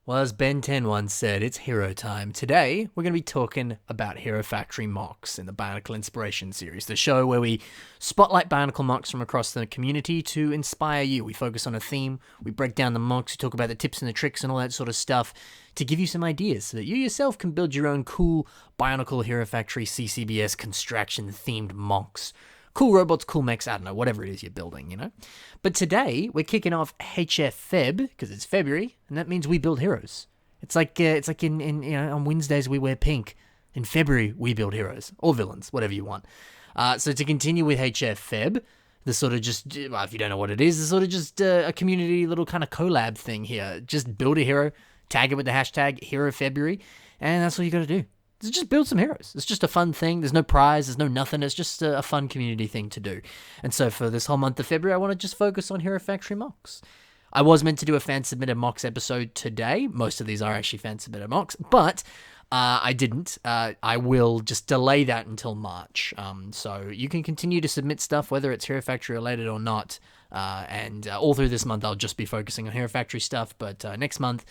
Well, as Ben 10 once said, it's hero time. Today, we're going to be talking about Hero Factory MOCs in the Bionicle Inspiration series, the show where we spotlight Bionicle MOCs from across the community to inspire you. We focus on a theme, we break down the MOCs, we talk about the tips and the tricks and all that sort of stuff to give you some ideas so that you yourself can build your own cool Bionicle Hero Factory CCBS construction-themed MOCs. Cool robots, cool mechs, I don't know, whatever it is you're building, you know? But today, we're kicking off HFfeb, because it's February, and that means we build heroes. It's like in on Wednesdays we wear pink. In February, we build heroes. Or villains, whatever you want. So to continue with HFfeb, the sort of just, well, if you don't know what it is, it's sort of just a community little kind of collab thing here. Just build a hero, tag it with the hashtag HeroFebruary, and that's all you gotta do. Just build some heroes. It's just a fun thing. There's no prize. There's no nothing. It's just a fun community thing to do. And so for this whole month of February, I want to just focus on Hero Factory MOCs. I was meant to do a fan-submitted MOCs episode today. Most of these are actually fan-submitted MOCs, but I didn't. I will just delay that until March. So you can continue to submit stuff, whether it's Hero Factory related or not. And all through this month, I'll just be focusing on Hero Factory stuff. But next month,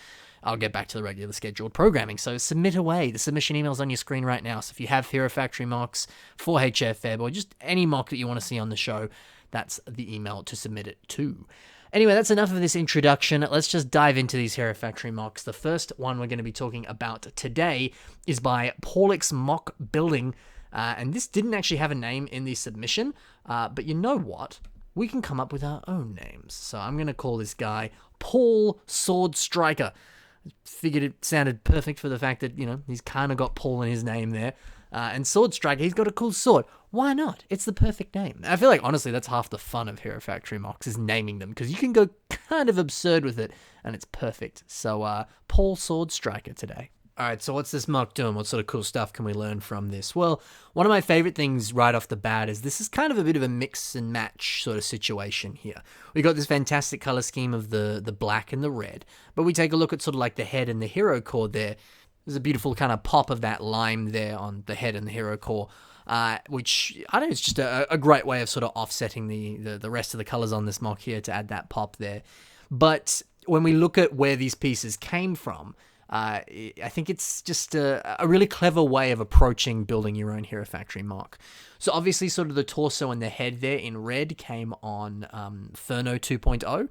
I'll get back to the regular scheduled programming. So submit away. The submission email's on your screen right now. So if you have Hero Factory MOCs for HFfeb or just any MOC that you want to see on the show, that's the email to submit it to. Anyway, that's enough of this introduction. Let's just dive into these Hero Factory MOCs. The first one we're going to be talking about today is by Paulix Mock Building. And this didn't actually have a name in the submission. But you know what? We can come up with our own names. So I'm going to call this guy Paul Sword Striker. Figured it sounded perfect for the fact that, you know, he's kind of got Paul in his name there. And Sword Striker, he's got a cool sword. Why not? It's the perfect name. I feel like, honestly, that's half the fun of Hero Factory MOCs is naming them, because you can go kind of absurd with it, and it's perfect. So, Paul Sword Striker today. Alright, so what's this MOC doing? What sort of cool stuff can we learn from this? Well, one of my favorite things right off the bat is this is kind of a bit of a mix and match sort of situation here. We got this fantastic color scheme of the black and the red, but we take a look at sort of like the head and the hero core there. There's a beautiful kind of pop of that lime there on the head and the hero core, which, I don't know, it's just a great way of sort of offsetting the rest of the colors on this MOC here to add that pop there. But when we look at where these pieces came from, I think it's just a really clever way of approaching building your own Hero Factory MOC. So obviously sort of the torso and the head there in red came on Furno 2.0.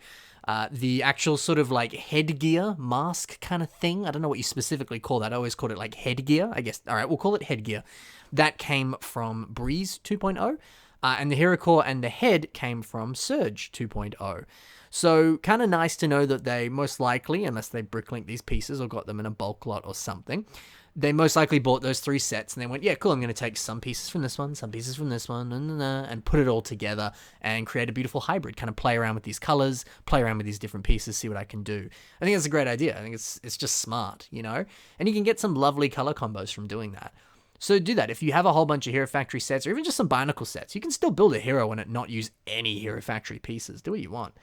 The actual sort of like headgear mask kind of thing, I don't know what you specifically call that. I always called it like headgear, I guess. All right, we'll call it headgear. That came from Breeze 2.0. And the hero core and the head came from Surge 2.0. So kind of nice to know that they most likely, unless they bricklink these pieces or got them in a bulk lot or something, they most likely bought those three sets and they went, yeah, cool, I'm going to take some pieces from this one, some pieces from this one, and put it all together and create a beautiful hybrid, kind of play around with these colors, play around with these different pieces, see what I can do. I think that's a great idea. I think it's just smart, you know? And you can get some lovely color combos from doing that. So do that. If you have a whole bunch of Hero Factory sets or even just some Bionicle sets, you can still build a hero and not use any Hero Factory pieces. Do what you want.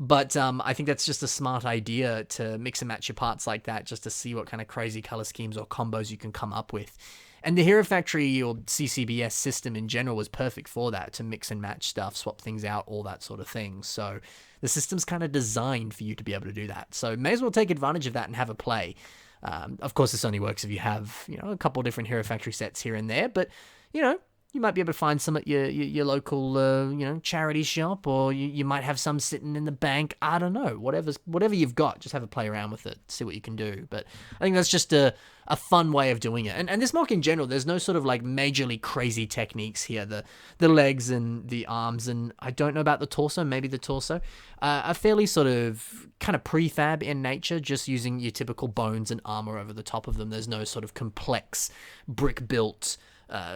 But I think that's just a smart idea to mix and match your parts like that just to see what kind of crazy color schemes or combos you can come up with. And the Hero Factory or CCBS system in general was perfect for that, to mix and match stuff, swap things out, all that sort of thing. So the system's kind of designed for you to be able to do that. So may as well take advantage of that and have a play. Of course, this only works if you have, you know, a couple different Hero Factory sets here and there, but, you know, you might be able to find some at your local, you know, charity shop, or you might have some sitting in the bank. I don't know. Whatever you've got, just have a play around with it, see what you can do. But I think that's just a fun way of doing it. And this MOC in general, there's no sort of like majorly crazy techniques here. The legs and the arms, and I don't know about the torso, maybe the torso, are fairly sort of kind of prefab in nature, just using your typical bones and armor over the top of them. There's no sort of complex brick built,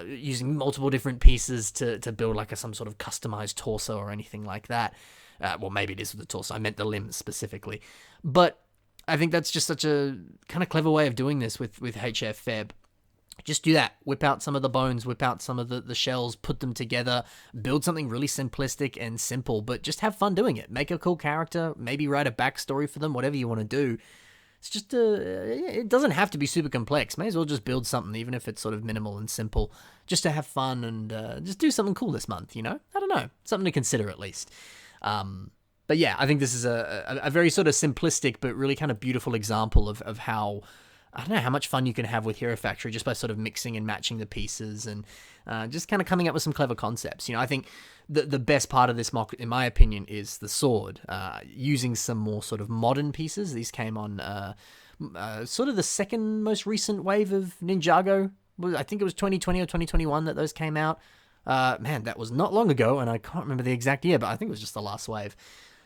using multiple different pieces to build like some sort of customized torso or anything like that. Well, maybe it is with the torso. I meant the limbs specifically. But I think that's just such a kind of clever way of doing this with HFfeb. Just do that. Whip out some of the bones, whip out some of the shells, put them together, build something really simplistic and simple, but just have fun doing it. Make a cool character, maybe write a backstory for them, whatever you want to do. It's just it doesn't have to be super complex. May as well just build something, even if it's sort of minimal and simple, just to have fun and just do something cool this month, you know? I don't know. Something to consider at least. But yeah, I think this is a very sort of simplistic but really kind of beautiful example of how, I don't know, how much fun you can have with Hero Factory just by sort of mixing and matching the pieces and just kind of coming up with some clever concepts. I think the best part of this mock, in my opinion, is the sword. Using some more sort of modern pieces. These came on sort of the second most recent wave of Ninjago. I think it was 2020 or 2021 that those came out. Man, that was not long ago, and I can't remember the exact year, but I think it was just the last wave.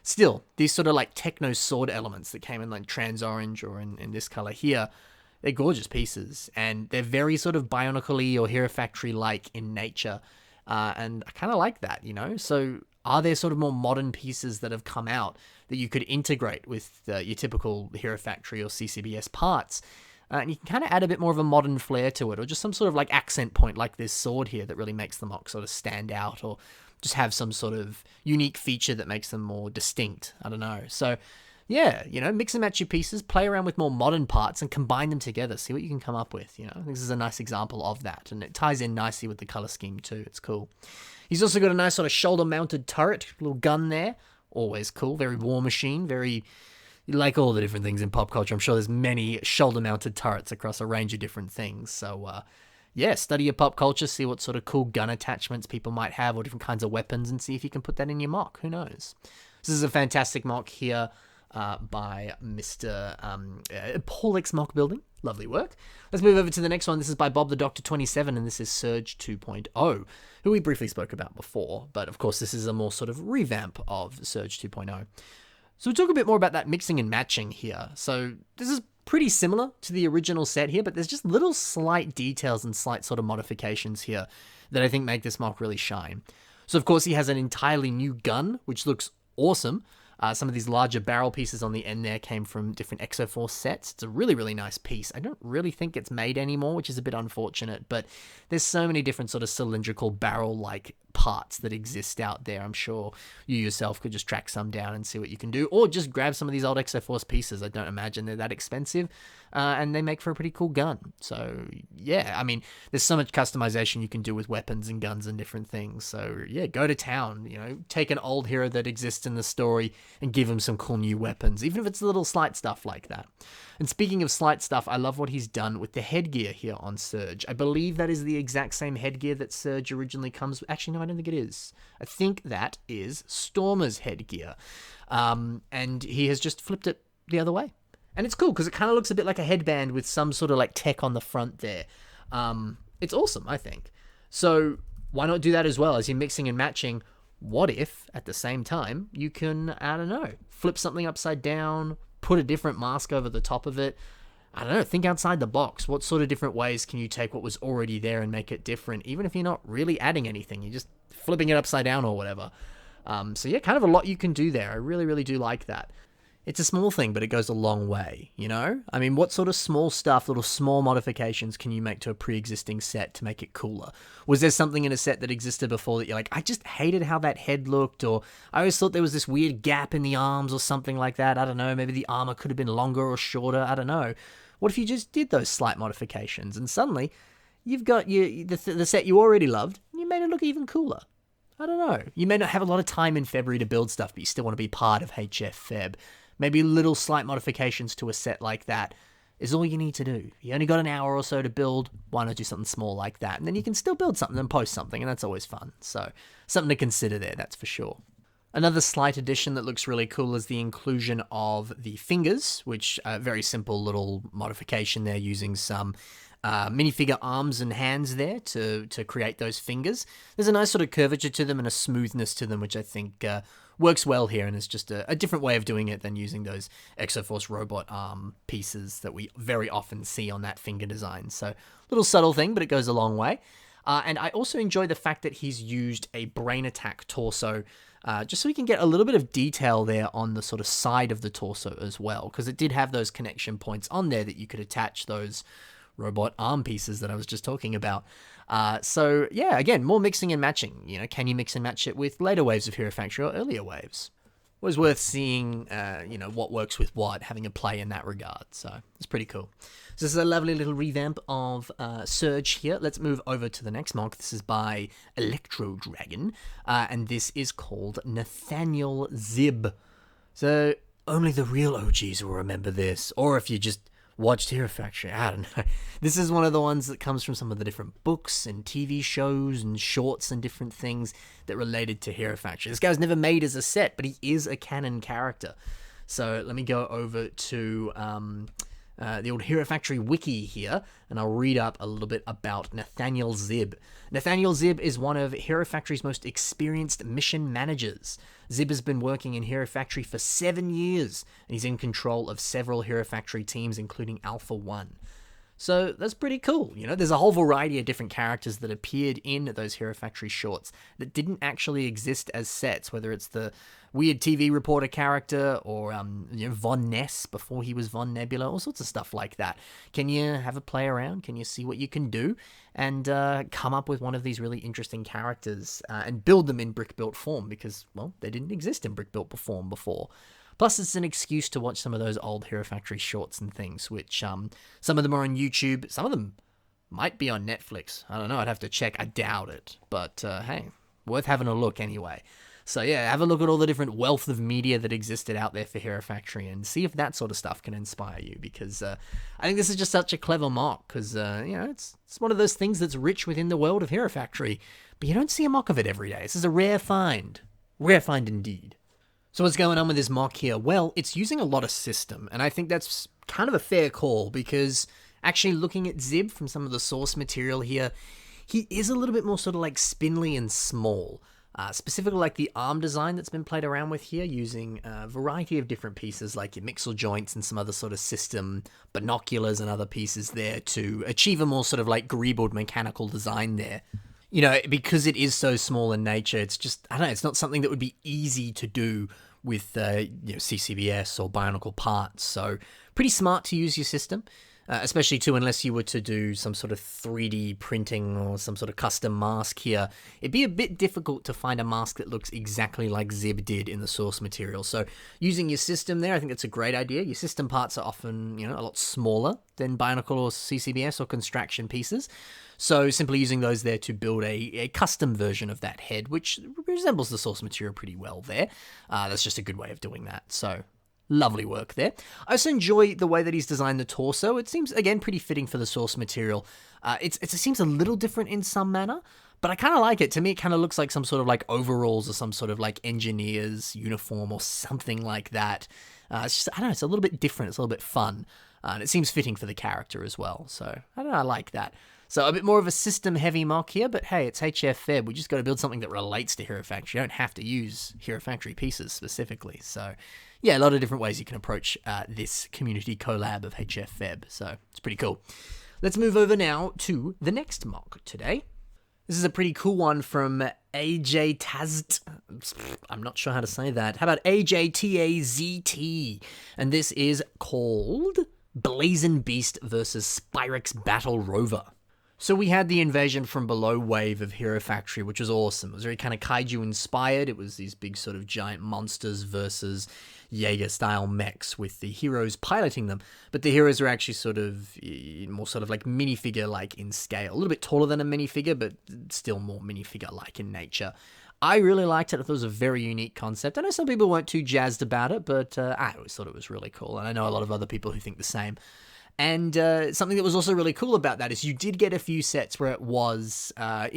Still, these sort of like techno sword elements that came in like trans orange or in this color here, they're gorgeous pieces, and they're very sort of Bionicle-y or Hero Factory-like in nature, and I kind of like that, So are there sort of more modern pieces that have come out that you could integrate with your typical Hero Factory or CCBS parts? And you can kind of add a bit more of a modern flair to it, or just some sort of like accent point like this sword here that really makes the mock sort of stand out, or just have some sort of unique feature that makes them more distinct. I don't know. So yeah, mix and match your pieces, play around with more modern parts and combine them together. See what you can come up with, This is a nice example of that, and it ties in nicely with the color scheme too. It's cool. He's also got a nice sort of shoulder-mounted turret, little gun there. Always cool. Very War Machine, very... Like all the different things in pop culture, I'm sure there's many shoulder-mounted turrets across a range of different things. So, yeah, study your pop culture, see what sort of cool gun attachments people might have or different kinds of weapons, and see if you can put that in your mock. Who knows? This is a fantastic mock here by Mr. Paulix Mock Building. Lovely work. Let's move over to the next one. This is by Bob the Doctor 27, and this is Surge 2.0, who we briefly spoke about before. But, of course, this is a more sort of revamp of Surge 2.0. So we'll talk a bit more about that mixing and matching here. So this is pretty similar to the original set here, but there's just little slight details and slight sort of modifications here that I think make this mock really shine. So of course he has an entirely new gun, which looks awesome. Some of these larger barrel pieces on the end there came from different Exoforce sets. It's a really, really nice piece. I don't really think it's made anymore, which is a bit unfortunate, but there's so many different sort of cylindrical barrel-like parts that exist out there. I'm sure you yourself could just track some down and see what you can do, or just grab some of these old Exoforce pieces. I don't imagine they're that expensive, and they make for a pretty cool gun. So yeah, I mean, there's so much customization you can do with weapons and guns and different things. So yeah, go to town, take an old hero that exists in the story and give him some cool new weapons, even if it's little slight stuff like that. And speaking of slight stuff, I love what he's done with the headgear here on Surge. I believe that is the exact same headgear that Surge originally comes with. Actually, no, I don't think it is. I think that is Stormer's headgear. And he has just flipped it the other way. And it's cool because it kind of looks a bit like a headband with some sort of like tech on the front there. It's awesome, I think. So why not do that as well as you're mixing and matching? What if, at the same time, you can, I don't know, flip something upside down, put a different mask over the top of it? I don't know, think outside the box. What sort of different ways can you take what was already there and make it different, even if you're not really adding anything, you're just flipping it upside down or whatever. So yeah, kind of a lot you can do there. I really, really do like that. It's a small thing, but it goes a long way, I mean, what sort of small stuff, little small modifications can you make to a pre-existing set to make it cooler? Was there something in a set that existed before that you're like, I just hated how that head looked, or I always thought there was this weird gap in the arms or something like that? I don't know, maybe the armor could have been longer or shorter, I don't know. What if you just did those slight modifications and suddenly you've got the set you already loved and you made it look even cooler? I don't know. You may not have a lot of time in February to build stuff, but you still want to be part of HFfeb. Maybe little slight modifications to a set like that is all you need to do. You only got an hour or so to build, why not do something small like that? And then you can still build something and post something, and that's always fun. So something to consider there, that's for sure. Another slight addition that looks really cool is the inclusion of the fingers, which a very simple little modification there using some minifigure arms and hands there to create those fingers. There's a nice sort of curvature to them and a smoothness to them, which I think works well here, and is just a different way of doing it than using those Exoforce robot arm pieces that we very often see on that finger design. So little subtle thing, but it goes a long way. And I also enjoy the fact that he's used a brain attack torso, just so we can get a little bit of detail there on the sort of side of the torso as well, because it did have those connection points on there that you could attach those robot arm pieces that I was just talking about. So yeah, again, more mixing and matching. Can you mix and match it with later waves of Hero Factory or earlier waves? always worth seeing, what works with what, having a play in that regard. So it's pretty cool. So this is a lovely little revamp of Surge here. Let's move over to the next mock. This is by Electro Dragon, and this is called Nathaniel Zib. So only the real OGs will remember this, or if you just watched Hero Factory, I don't know. This is one of the ones that comes from some of the different books and TV shows and shorts and different things that related to Hero Factory. This guy was never made as a set, but he is a canon character. So let me go over to the old Hero Factory wiki here, and I'll read up a little bit about Nathaniel Zib. Nathaniel Zib is one of Hero Factory's most experienced mission managers. Zib has been working in Hero Factory for 7 years, and he's in control of several Hero Factory teams, including Alpha 1. So that's pretty cool. There's a whole variety of different characters that appeared in those Hero Factory shorts that didn't actually exist as sets, whether it's the weird TV reporter character or Von Ness before he was Von Nebula, all sorts of stuff like that. Can you have a play around? Can you see what you can do and come up with one of these really interesting characters and build them in brick-built form? Because, well, they didn't exist in brick-built form before. Plus, it's an excuse to watch some of those old Hero Factory shorts and things, which some of them are on YouTube. Some of them might be on Netflix. I don't know. I'd have to check. I doubt it. But, hey, worth having a look anyway. So, yeah, have a look at all the different wealth of media that existed out there for Hero Factory and see if that sort of stuff can inspire you. Because I think this is just such a clever mock. Because, it's one of those things that's rich within the world of Hero Factory. But you don't see a mock of it every day. This is a rare find. Rare find indeed. So what's going on with this mock here? Well, it's using a lot of system, and I think that's kind of a fair call, because actually looking at Zib from some of the source material here, he is a little bit more sort of like spindly and small. Specifically like the arm design that's been played around with here, using a variety of different pieces like your mixel joints and some other sort of system, binoculars and other pieces there to achieve a more sort of like greebled mechanical design there. Because it is so small in nature, it's just, I don't know, it's not something that would be easy to do with CCBS or Bionicle parts. So pretty smart to use your system, especially too, unless you were to do some sort of 3D printing or some sort of custom mask here. It'd be a bit difficult to find a mask that looks exactly like Zib did in the source material. So using your system there, I think that's a great idea. Your system parts are often, a lot smaller than Bionicle or CCBS or construction pieces. So simply using those there to build a custom version of that head, which resembles the source material pretty well there. That's just a good way of doing that. So lovely work there. I also enjoy the way that he's designed the torso. It seems, again, pretty fitting for the source material. It seems a little different in some manner, but I kind of like it. To me, it kind of looks like some sort of like overalls or some sort of like engineer's uniform or something like that. It's just, I don't know, it's a little bit different. It's a little bit fun. And it seems fitting for the character as well. So, I don't know, I like that. So a bit more of a system-heavy mock here, but hey, it's HFfeb. We just got to build something that relates to Hero Factory. You don't have to use Hero Factory pieces specifically. So yeah, a lot of different ways you can approach this community collab of HFfeb. So it's pretty cool. Let's move over now to the next mock today. This is a pretty cool one from AJ Tazt. I'm not sure how to say that. How about AJTAZT? And this is called Blazin Beast versus Spyrex Battle Rover. So we had the Invasion from Below wave of Hero Factory, which was awesome. It was very kind of kaiju inspired. It was these big sort of giant monsters versus Jaeger-style mechs with the heroes piloting them. But the heroes are actually sort of more sort of like minifigure-like in scale. A little bit taller than a minifigure, but still more minifigure-like in nature. I really liked it. I thought it was a very unique concept. I know some people weren't too jazzed about it, but I always thought it was really cool. And I know a lot of other people who think the same. And something that was also really cool about that is you did get a few sets where it was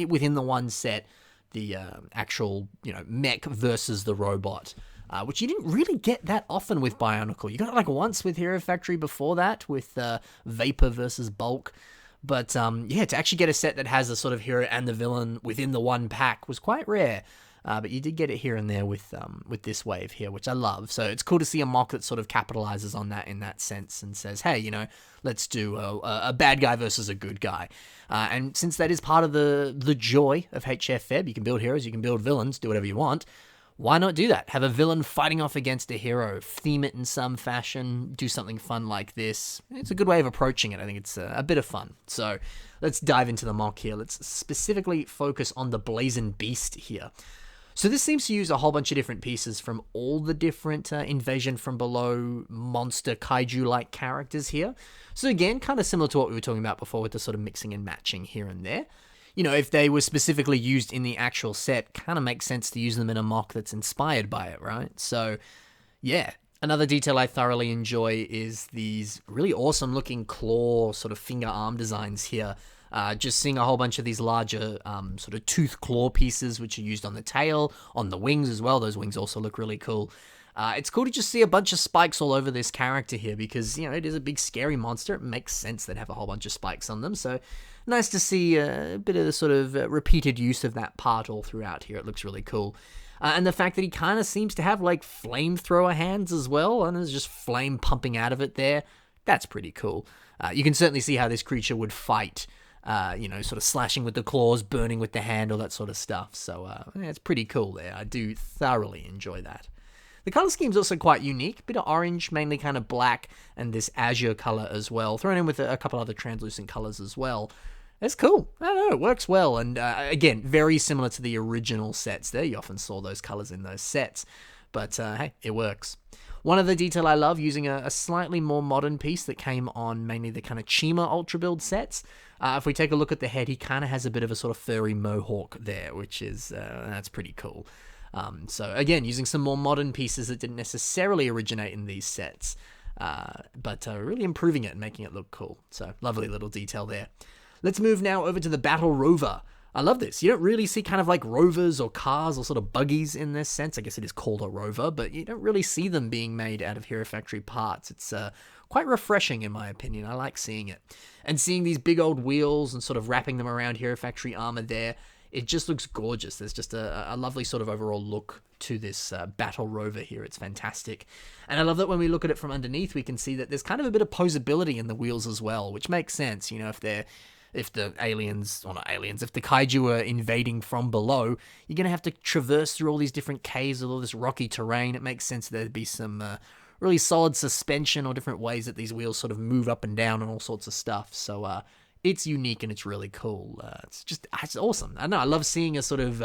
within the one set, the actual mech versus the robot, which you didn't really get that often with Bionicle. You got it like once with Hero Factory before that with Vapor versus Bulk. But to actually get a set that has a sort of hero and the villain within the one pack was quite rare. But you did get it here and there with this wave here, which I love. So it's cool to see a mock that sort of capitalizes on that in that sense and says, hey, let's do a bad guy versus a good guy. And since that is part of the joy of HFfeb, you can build heroes, you can build villains, do whatever you want. Why not do that? Have a villain fighting off against a hero, theme it in some fashion, do something fun like this. It's a good way of approaching it. I think it's a bit of fun. So let's dive into the mock here. Let's specifically focus on the Blazin Beast here. So this seems to use a whole bunch of different pieces from all the different Invasion from Below monster kaiju-like characters here. So again, kind of similar to what we were talking about before with the sort of mixing and matching here and there. You know, if they were specifically used in the actual set, kind of makes sense to use them in a mock that's inspired by it, right? So, yeah. Another detail I thoroughly enjoy is these really awesome looking claw sort of finger arm designs here. Just seeing a whole bunch of these larger sort of tooth claw pieces, which are used on the tail, on the wings as well. Those wings also look really cool. It's cool to just see a bunch of spikes all over this character here because, you know, it is a big scary monster. It makes sense they'd have a whole bunch of spikes on them. So nice to see a bit of the sort of repeated use of that part all throughout here. It looks really cool. And the fact that he kind of seems to have like flamethrower hands as well, and there's just flame pumping out of it there. That's pretty cool. You can certainly see how this creature would fight, you know, sort of slashing with the claws, burning with the hand, all that sort of stuff. So yeah, it's pretty cool there. I do thoroughly enjoy that. The color scheme's also quite unique. Bit of orange, mainly kind of black, and this azure color as well. Thrown in with a couple other translucent colors as well. It's cool. I don't know, it works well. And again, very similar to the original sets there. You often saw those colors in those sets. But hey, it works. One other detail I love, using a slightly more modern piece that came on mainly the kind of Chima Ultra Build sets. If we take a look at the head, he kind of has a bit of a sort of furry mohawk there, which is, that's pretty cool. So again, using some more modern pieces that didn't necessarily originate in these sets, but really improving it and making it look cool. So lovely little detail there. Let's move now over to the Battle Rover. I love this. You don't really see kind of like rovers or cars or sort of buggies in this sense. I guess it is called a rover, but you don't really see them being made out of Hero Factory parts. It's quite refreshing in my opinion. I like seeing it. And seeing these big old wheels and sort of wrapping them around Hero Factory armor there, it just looks gorgeous. There's just a lovely sort of overall look to this Battle Rover here. It's fantastic. And I love that when we look at it from underneath, we can see that there's kind of a bit of posability in the wheels as well, which makes sense. You know, if the aliens, or not aliens, if the kaiju are invading from below, you're going to have to traverse through all these different caves with all this rocky terrain. It makes sense there'd be some really solid suspension or different ways that these wheels sort of move up and down and all sorts of stuff. So it's unique and it's really cool. It's awesome. I know, I love seeing a sort of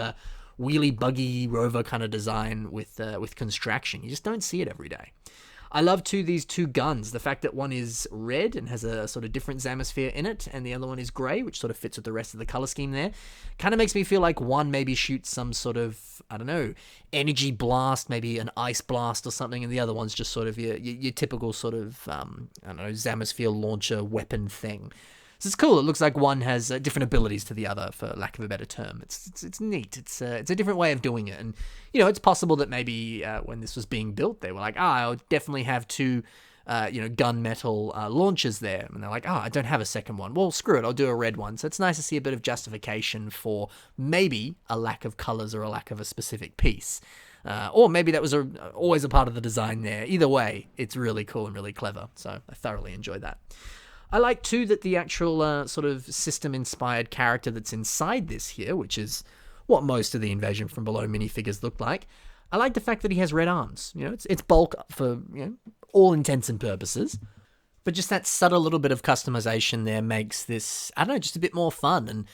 wheelie buggy rover kind of design with construction. You just don't see it every day. I love too these two guns. The fact that one is red and has a sort of different Zamisphere in it, and the other one is grey, which sort of fits with the rest of the color scheme there. Kind of makes me feel like one maybe shoots some sort of, I don't know, energy blast, maybe an ice blast or something, and the other one's just sort of your typical sort of, I don't know, Zamisphere launcher weapon thing. So it's cool. It looks like one has different abilities to the other, for lack of a better term. It's neat. It's a different way of doing it. And, you know, it's possible that maybe when this was being built, they were like, I'll definitely have two, gunmetal launchers there. And they're like, I don't have a second one. Well, screw it. I'll do a red one. So it's nice to see a bit of justification for maybe a lack of colors or a lack of a specific piece. Or maybe that was always a part of the design there. Either way, it's really cool and really clever. So I thoroughly enjoy that. I like, too, that the actual sort of system-inspired character that's inside this here, which is what most of the Invasion from Below minifigures look like, I like the fact that he has red arms. You know, it's bulk for, you know, all intents and purposes. But just that subtle little bit of customization there makes this, I don't know, just a bit more fun. And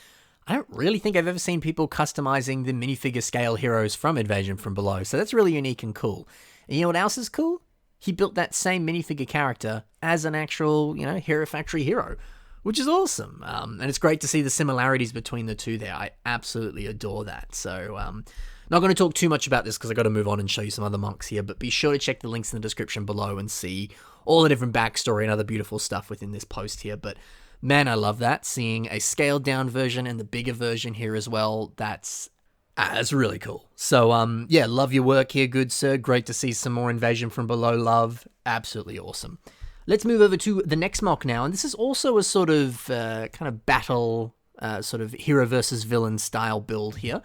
I don't really think I've ever seen people customizing the minifigure scale heroes from Invasion from Below. So that's really unique and cool. And you know what else is cool? He built that same minifigure character as an actual, you know, Hero Factory hero, which is awesome. And it's great to see the similarities between the two there. I absolutely adore that. So, not going to talk too much about this because I've got to move on and show you some other monks here, but be sure to check the links in the description below and see all the different backstory and other beautiful stuff within this post here. But man, I love that. Seeing a scaled down version and the bigger version here as well, that's really cool. So, yeah, love your work here, good sir. Great to see some more Invasion from Below love. Absolutely awesome. Let's move over to the next mock now, and this is also a sort of kind of battle, sort of hero versus villain style build here.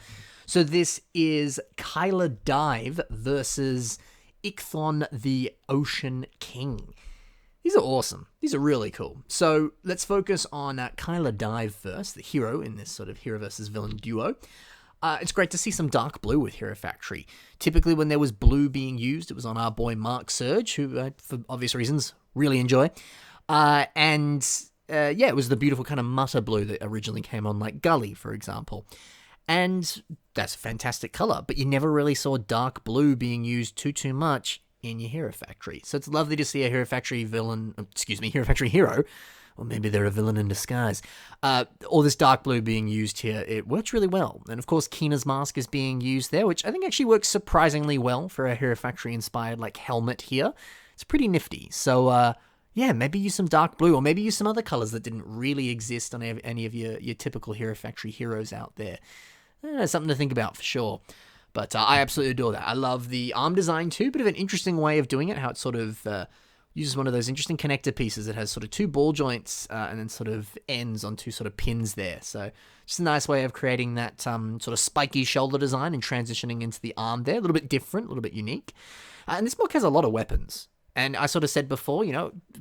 So this is Kyla Dive versus Ichthon the Ocean King. These are awesome. These are really cool. So let's focus on Kyla Dive first, the hero in this sort of hero versus villain duo. It's great to see some dark blue with Hero Factory. Typically when there was blue being used, it was on our boy Mark Surge, who, for obvious reasons, really enjoy. Yeah, it was the beautiful kind of mutter blue that originally came on like Gully, for example. And that's a fantastic color, but you never really saw dark blue being used too much in your Hero Factory. So it's lovely to see a Hero Factory Hero Factory hero, or maybe they're a villain in disguise. All this dark blue being used here, it works really well. And of course, Kina's mask is being used there, which I think actually works surprisingly well for a Hero Factory inspired like helmet here. It's pretty nifty. So yeah, maybe use some dark blue, or maybe use some other colors that didn't really exist on any of your typical Hero Factory heroes out there. Something to think about for sure. But I absolutely adore that. I love the arm design too, bit of an interesting way of doing it, how it sort of uses one of those interesting connector pieces that has sort of two ball joints and then sort of ends on two sort of pins there. So just a nice way of creating that sort of spiky shoulder design and transitioning into the arm there. A little bit different, a little bit unique. And this book has a lot of weapons. And I sort of said before,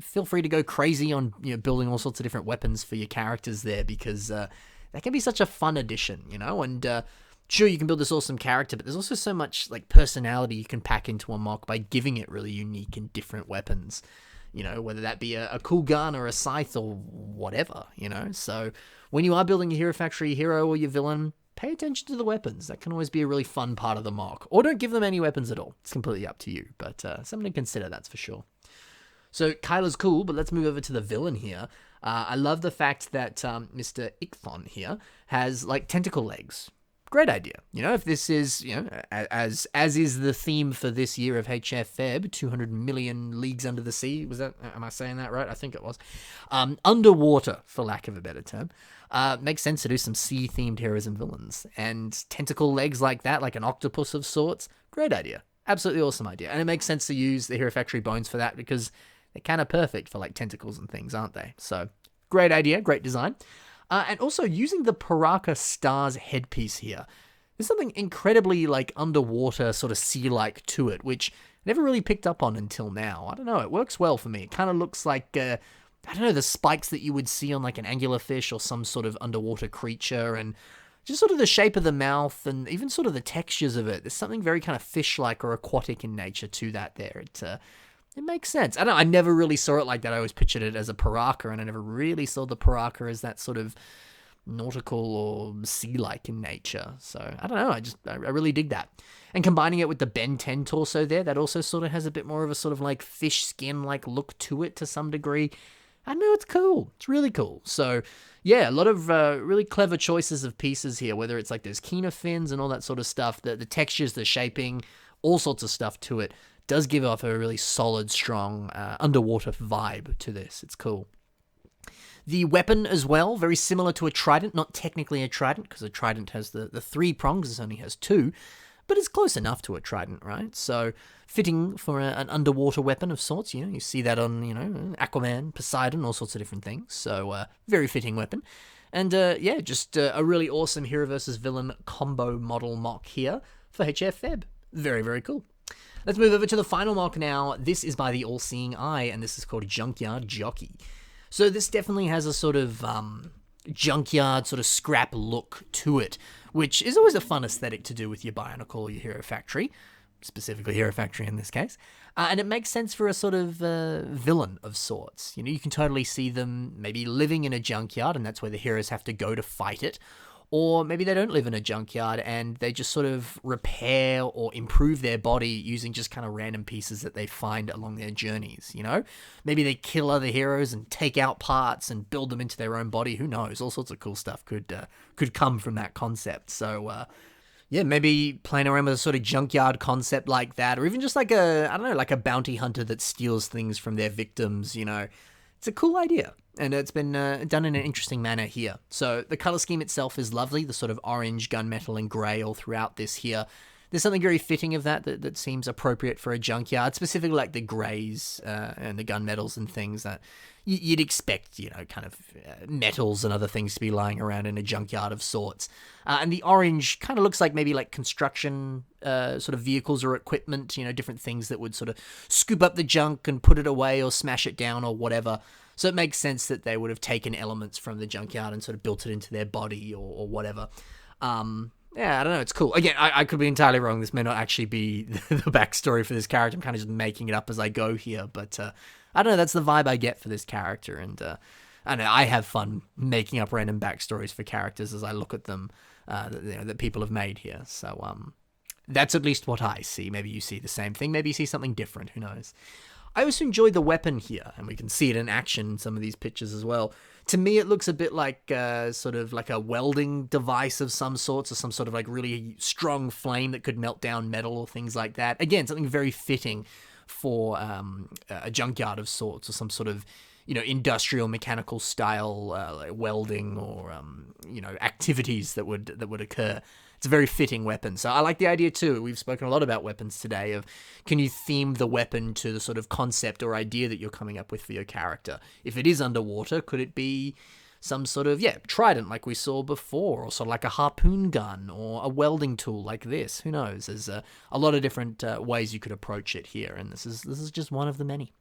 feel free to go crazy on building all sorts of different weapons for your characters there, because that can be such a fun addition, and sure, you can build this awesome character, but there's also so much like personality you can pack into a mock by giving it really unique and different weapons, whether that be a cool gun or a scythe or whatever, So when you are building your Hero Factory hero or your villain, pay attention to the weapons. That can always be a really fun part of the mock. Or don't give them any weapons at all. It's completely up to you, but something to consider, that's for sure. So Kyla's cool, but let's move over to the villain here. I love the fact that Mr. Ichthon here has like tentacle legs. Great idea. If this is, as is the theme for this year of HFfeb, 200 million leagues under the sea. Am I saying that right? I think it was. Underwater, for lack of a better term. Makes sense to do some sea-themed heroes and villains. And tentacle legs like that, like an octopus of sorts, great idea. Absolutely awesome idea. And it makes sense to use the Hero Factory bones for that, because they're kind of perfect for like tentacles and things, aren't they? So great idea, great design. And also using the Paraka Stars headpiece here. There's something incredibly like underwater, sort of sea-like to it, which I never really picked up on until now. I don't know, it works well for me. It kind of looks like, the spikes that you would see on like an anglerfish or some sort of underwater creature, and just sort of the shape of the mouth and even sort of the textures of it. There's something very kind of fish-like or aquatic in nature to that there. It makes sense. I don't know, I never really saw it like that. I always pictured it as a Paraka, and I never really saw the Paraka as that sort of nautical or sea-like in nature. So, I don't know, I really dig that. And combining it with the Ben 10 torso there, that also sort of has a bit more of a sort of like fish skin-like look to it to some degree. I know it's cool. It's really cool. So, yeah, a lot of really clever choices of pieces here, whether it's like those Kina fins and all that sort of stuff, the textures, the shaping, all sorts of stuff to it. Does give off a really solid, strong underwater vibe to this. It's cool. The weapon as well, very similar to a trident. Not technically a trident, because a trident has the 3 prongs. This only has 2. But it's close enough to a trident, right? So fitting for an underwater weapon of sorts. You see that on, Aquaman, Poseidon, all sorts of different things. So very fitting weapon. And yeah, just a really awesome hero versus villain combo model mock here for HFfeb. Very, very cool. Let's move over to the final mock now. This is by the All-Seeing Eye, and this is called Junkyard Jockey. So this definitely has a sort of junkyard sort of scrap look to it, which is always a fun aesthetic to do with your Bionicle or your Hero Factory, specifically Hero Factory in this case. And it makes sense for a sort of villain of sorts. You can totally see them maybe living in a junkyard, and that's where the heroes have to go to fight it. Or maybe they don't live in a junkyard and they just sort of repair or improve their body using just kind of random pieces that they find along their journeys, Maybe they kill other heroes and take out parts and build them into their own body. Who knows? All sorts of cool stuff could come from that concept. So, yeah, maybe playing around with a sort of junkyard concept like that, or even just like like a bounty hunter that steals things from their victims, It's a cool idea. And it's been done in an interesting manner here. So the color scheme itself is lovely, the sort of orange, gunmetal, and grey all throughout this here. There's something very fitting of that seems appropriate for a junkyard, specifically like the greys and the gunmetals and things that you'd expect, kind of metals and other things to be lying around in a junkyard of sorts. And the orange kind of looks like maybe like construction sort of vehicles or equipment, different things that would sort of scoop up the junk and put it away or smash it down or whatever. So it makes sense that they would have taken elements from the junkyard and sort of built it into their body or whatever. Yeah, I don't know. It's cool. Again, I could be entirely wrong. This may not actually be the backstory for this character. I'm kind of just making it up as I go here. But I don't know. That's the vibe I get for this character. And I don't know. I have fun making up random backstories for characters as I look at them. that people have made here. So that's at least what I see. Maybe you see the same thing. Maybe you see something different. Who knows? I also enjoyed the weapon here, and we can see it in action in some of these pictures as well. To me, it looks a bit like sort of like a welding device of some sorts, or some sort of like really strong flame that could melt down metal or things like that. Again, something very fitting for a junkyard of sorts, or some sort of industrial mechanical style like welding or activities that would occur. It's a very fitting weapon. So I like the idea too. We've spoken a lot about weapons today of, can you theme the weapon to the sort of concept or idea that you're coming up with for your character? If it is underwater, could it be some sort of, trident like we saw before, or sort of like a harpoon gun, or a welding tool like this? Who knows? There's a lot of different ways you could approach it here, and this is just one of the many.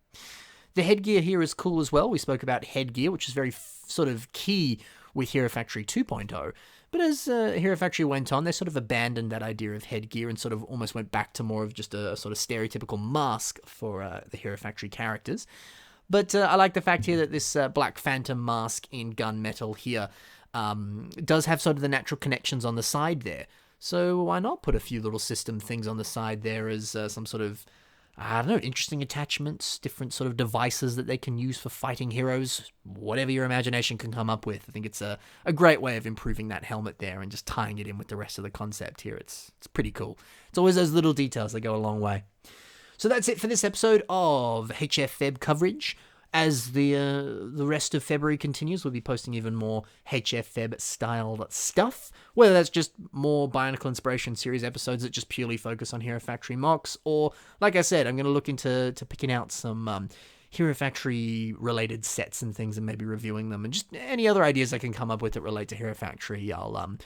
The headgear here is cool as well. We spoke about headgear, which is very sort of key with Hero Factory 2.0. But as Hero Factory went on, they sort of abandoned that idea of headgear and sort of almost went back to more of just a sort of stereotypical mask for the Hero Factory characters. But I like the fact here that this Black Phantom mask in gunmetal here does have sort of the natural connections on the side there. So why not put a few little system things on the side there as some sort of, I don't know, interesting attachments, different sort of devices that they can use for fighting heroes, whatever your imagination can come up with. I think it's a great way of improving that helmet there and just tying it in with the rest of the concept here. It's pretty cool. It's always those little details that go a long way. So that's it for this episode of HFfeb coverage. As the rest of February continues, we'll be posting even more HFfeb-styled stuff, whether that's just more Bionicle Inspiration series episodes that just purely focus on Hero Factory MOCs, or, like I said, I'm going to look into picking out some Hero Factory-related sets and things and maybe reviewing them, and just any other ideas I can come up with that relate to Hero Factory. I'll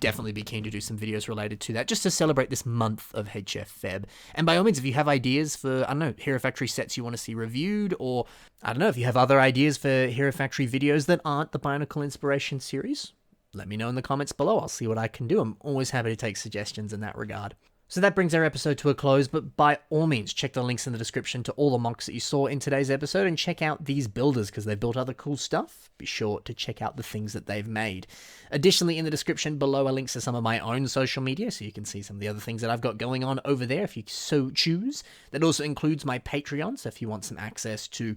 definitely be keen to do some videos related to that, just to celebrate this month of HFfeb. And by all means, if you have ideas for, I don't know, Hero Factory sets you want to see reviewed, or, I don't know, if you have other ideas for Hero Factory videos that aren't the Bionicle Inspiration series, let me know in the comments below. I'll see what I can do. I'm always happy to take suggestions in that regard. So that brings our episode to a close, but by all means, check the links in the description to all the MOCs that you saw in today's episode, and check out these builders because they built other cool stuff. Be sure to check out the things that they've made. Additionally, in the description below are links to some of my own social media, so you can see some of the other things that I've got going on over there if you so choose. That also includes my Patreon, so if you want some access to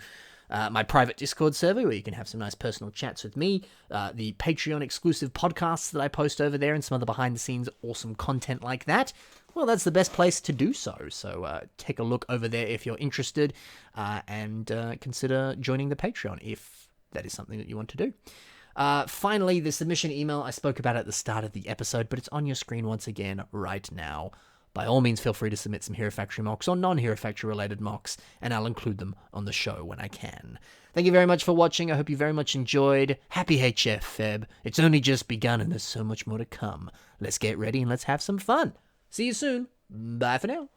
my private Discord server where you can have some nice personal chats with me, the Patreon exclusive podcasts that I post over there, and some other behind the scenes awesome content like that, well, that's the best place to do so. So take a look over there if you're interested, and consider joining the Patreon if that is something that you want to do. Finally, the submission email I spoke about at the start of the episode, but it's on your screen once again right now. By all means, feel free to submit some Hero Factory MOCs or non-Hero Factory related MOCs, and I'll include them on the show when I can. Thank you very much for watching. I hope you very much enjoyed. Happy HFfeb. It's only just begun and there's so much more to come. Let's get ready and let's have some fun. See you soon. Bye for now.